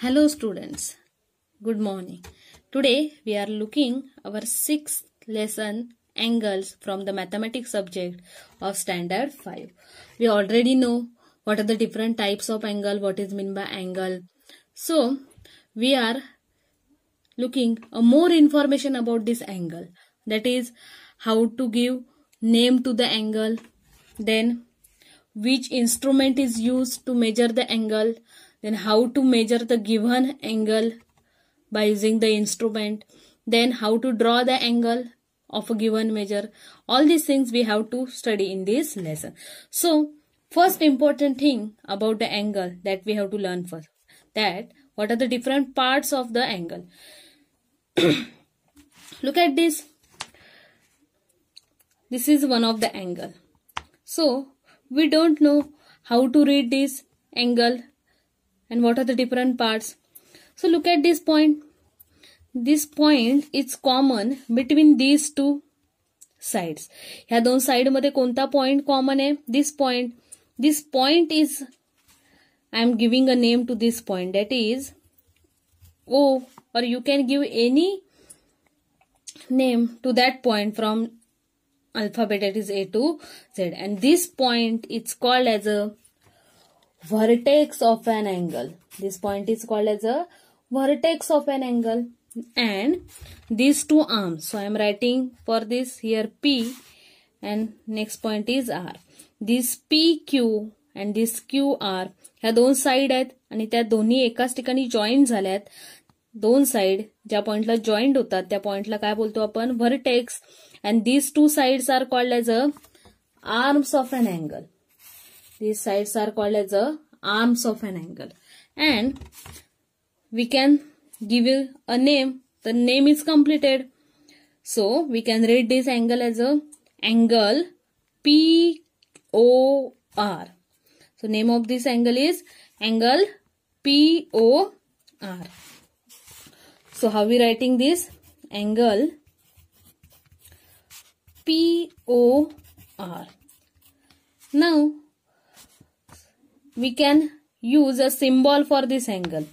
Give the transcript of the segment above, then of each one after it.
Hello students, good morning. Today we are looking our 6th lesson angles from the mathematics subject of standard 5. We already know what are the different types of angle, what is meant by angle. So we are looking more information about this angle, that is how to give name to the angle, then which instrument is used to measure the angle, then how to measure the given angle by using the instrument, then how to draw the angle of a given measure. All these things we have to study in this lesson. So first important thing about the angle that we have to learn first, that what are the different parts of the angle. Look at this. This is one of the angle. So we don't know how to read this angle and what are the different parts. So look at this point. This point is common between these two sides. ह्या दोन side मध्ये कोणता point common आहे? This point. This point is, I am giving a name to this point, that is O, or you can give any name to that point from alphabet, that is A to Z, and this point is called as a vertex of an angle. This point is called as a vertex of an angle, and these two arms, so I am writing for this here P and next point is R. This PQ and this QR ह्या दोन side आहेत आणि त्या दोन्ही एकाच ठिकाणी joint झाल्यात. दोन साइड ज्या पॉइंटला जॉईंट होतात त्या पॉइंटला काय बोलतो आपण? Vertex. And these two sides are called as a arms of an angle. These sides are called as a arms of an angle. And we can give a name. The name is completed. So we can read this angle as a angle POR. So name of this angle is angle POR. So how we writing this? Angle POR. Now we can use a symbol for this angle.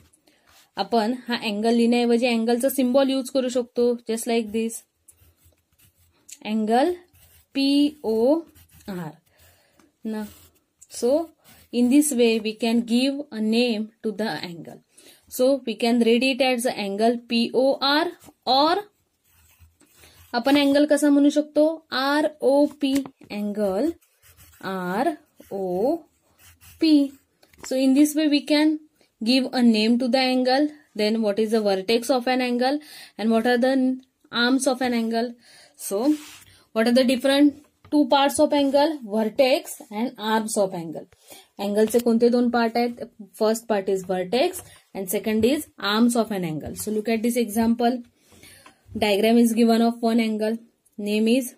आपण हा angle लिहिण्याऐवजी अँगलचा symbol use करू शकतो, just like this angle POR. Now, so in this way we can give a name to the angle. So we can read it as the angle POR, or आपण angle कसा म्हणू शकतो? ROP. Angle ROP. So in this way we can give a name to the angle, then what is the vertex of an angle and what are the arms of an angle. So what are the different two parts of angle? Vertex and arms of angle. अँगलचे कोणते दोन part आहेत? First part is vertex and second is arms of an angle. So look at this example. Diagram is given of one angle. Name is,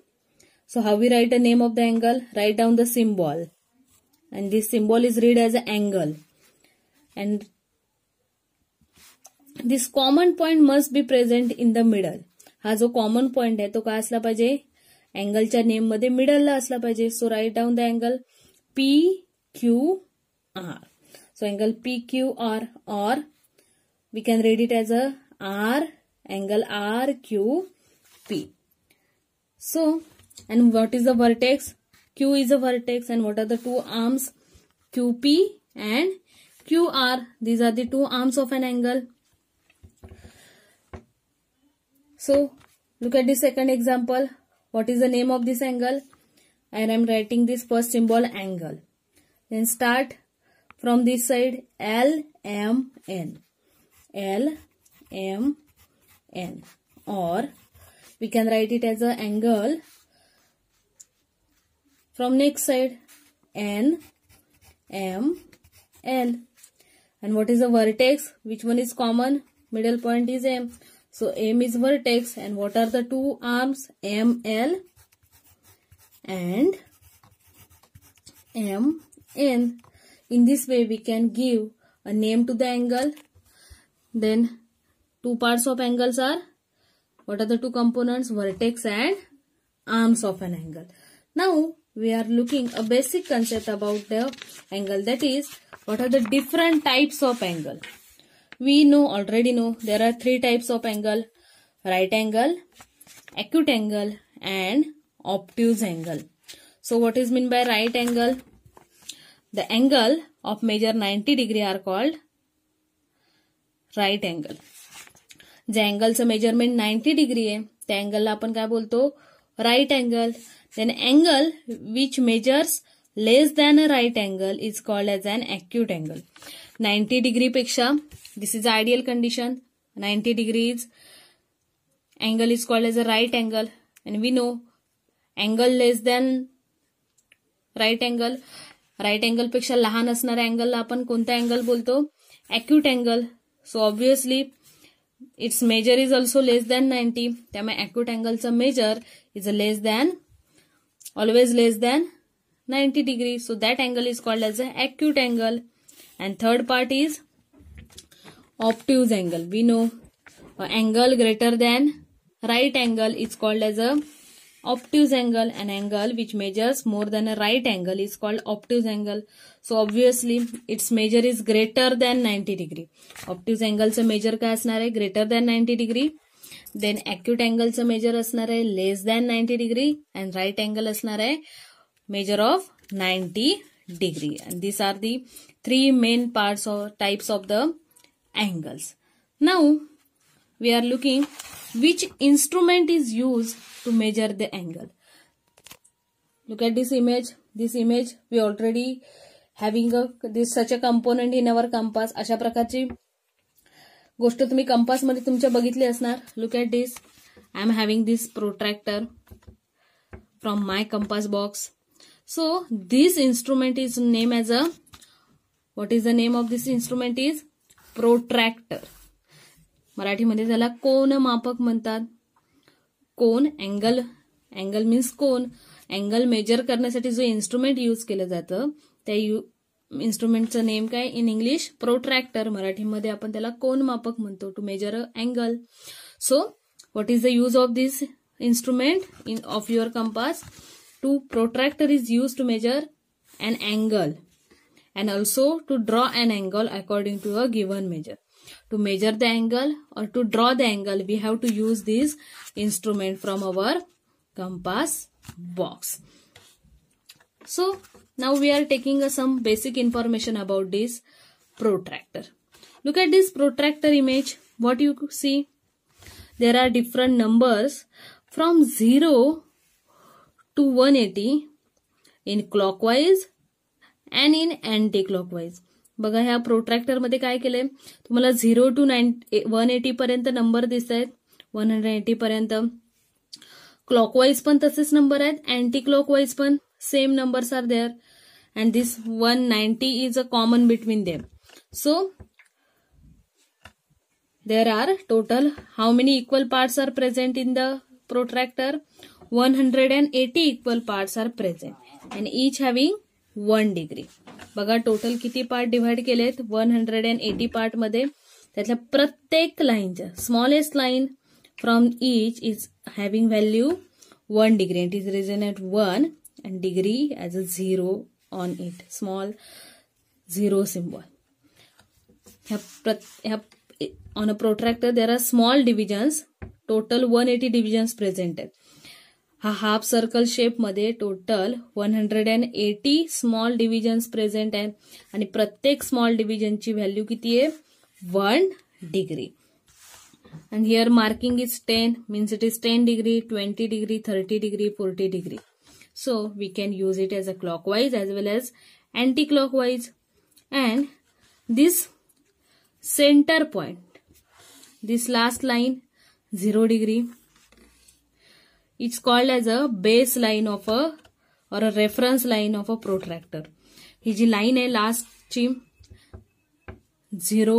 so how we write a name of the angle? Write down the symbol, and this symbol is read as an angle, and this common point must be present in the middle. हा जो common point आहे तो काय असला पाहिजे? अँगलच्या name मध्ये मिडलला असला पाहिजे. So write down the angle PQR. So angle PQR, or we can read it as a R, angle RQP. So, and what is the vertex? Q is a vertex, and what are the two arms? QP and QR. These are the two arms of an angle. So look at the second example. What is the name of this angle? And I am writing this first symbol angle. Then start from this side LMN. LMN. Or we can write it as an angle from next side NML. And what is the vertex? Which one is common? Middle point is M. So M is vertex, and what are the two arms? ML and MN. In this way we can give a name to the angle. Then two parts of angles are, what are the two components? Vertex and arms of an angle. Now we are looking a basic concept about the angle, that is what are the different types of angle. we already know there are three types of angle: right angle, acute angle, and obtuse angle. So what is meant by right angle? The angle of measure 90 degree are called right angle. जे अँगलचं measurement 90 degree आहे त्या अँगलला आपण काय बोलतो? Right angle. Then angle which measures less than a right angle is called as an acute angle. 90 degree पेक्षा this is ideal condition. 90 degrees angle is called as a right angle. And we know angle less than right angle, right angle पेक्षा लहान असणाऱ्या अँगलला आपण कोणता angle बोलतो? Acute angle. So obviously its measure is also less than 90. त्यामुळे acute angle measure is always less than 90 degree. So that angle is called as an acute angle. And third part is obtuse angle. We know an angle greater than right angle is called as a obtuse angle. An angle which measures more than a right angle is called obtuse angle. So obviously its measure is greater than 90 degree. Obtuse angle चं measure काय असणार आहे? Greater than 90 degree. Then acute angle चं measure असणार आहे less than 90 degree. And right angle असणार आहे measure of 90 degree. And these are the three main parts or types of the angles. Now we are looking which instrument is used to measure the angle. Look at this image. This image we already having such a component in our compass. अशा प्रकारची गोष्ट तुम्ही compass मध्ये तुमच्या बघितली असणार. Look at this. I am having this protractor from my compass box. So this instrument is named as a, what is the name of this instrument is? Protractor. मराठीमध्ये त्याला कोन मापक म्हणतात. कोन अँगल, अँगल मीन्स कोन. Angle major करण्यासाठी जो instrument use केलं जातं त्या इन्स्ट्रुमेंटचं नेम काय? In English protractor. मराठीमध्ये आपण त्याला कोन मापक म्हणतो. To measure a angle. So what is the use of this instrument of your compass? To protractor is used to measure an angle and also to draw an angle according to a given measure. To measure the angle or to draw the angle, we have to use this instrument from our compass box. So now we are taking some basic information about this protractor. Look at this protractor image. What you see? There are different numbers from 0 to 180 in clockwise and in anti-clockwise. बघा ह्या protractor मध्ये काय केलंय? तुम्हाला 0 to 180 पर्यंत number दिसत आहेत. 180 पर्यंत. क्लॉकवाईज पण तसेच नंबर आहेत. अँटी क्लॉकवाईज पण same numbers are there. And this 190 is a common between them. So there are total how many equal parts are present in the protractor? 180 equal parts are present and each having 1 degree. बघा total किती part divide केलेत? 180 part मध्ये. त्यातल्या प्रत्येक लाईनच्या smallest line from each is having value 1 degree. It is written at 1 and degree as a 0 on it. Small 0 symbol. On a protractor there are small divisions. Total 180 divisions present आहेत. हा half circle shape मध्ये total 180 small divisions present आहेत आणि प्रत्येक small डिव्हिजनची value किती आहे? 1 degree. And here marking is 10 means it is 10 degree, 20 degree, 30 degree, 40 degree. So we can use it as a clockwise as well as anti-clockwise. And this center point, this last line 0 degree, it's called as a baseline of a or a reference line of a protractor. ही जी line आहे last ची 0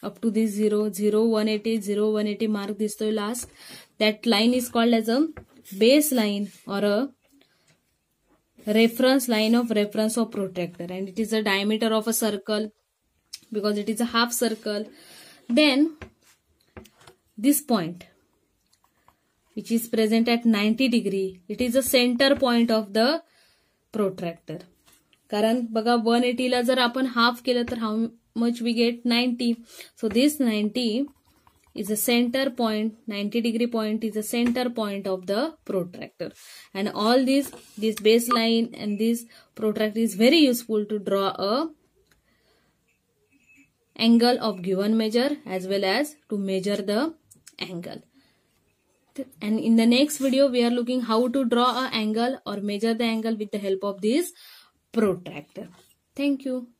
up to this 0 0 180 0 180 mark दिसतोय last. That line is called as a baseline or a reference line of reference of protractor, and it is a diameter of a circle because it is a half circle. Then this point which is present at 90 degree, it is the center point of the protractor. कारण बघा 180 ला जर आपण half केलं तर much we get 90. So this 90 is a center point, 90-degree point is a center point of the protractor. And all this baseline and this protractor is very useful to draw a angle of given measure as well as to measure the angle. And in the next video we are looking how to draw an angle or measure the angle with the help of this protractor. Thank you.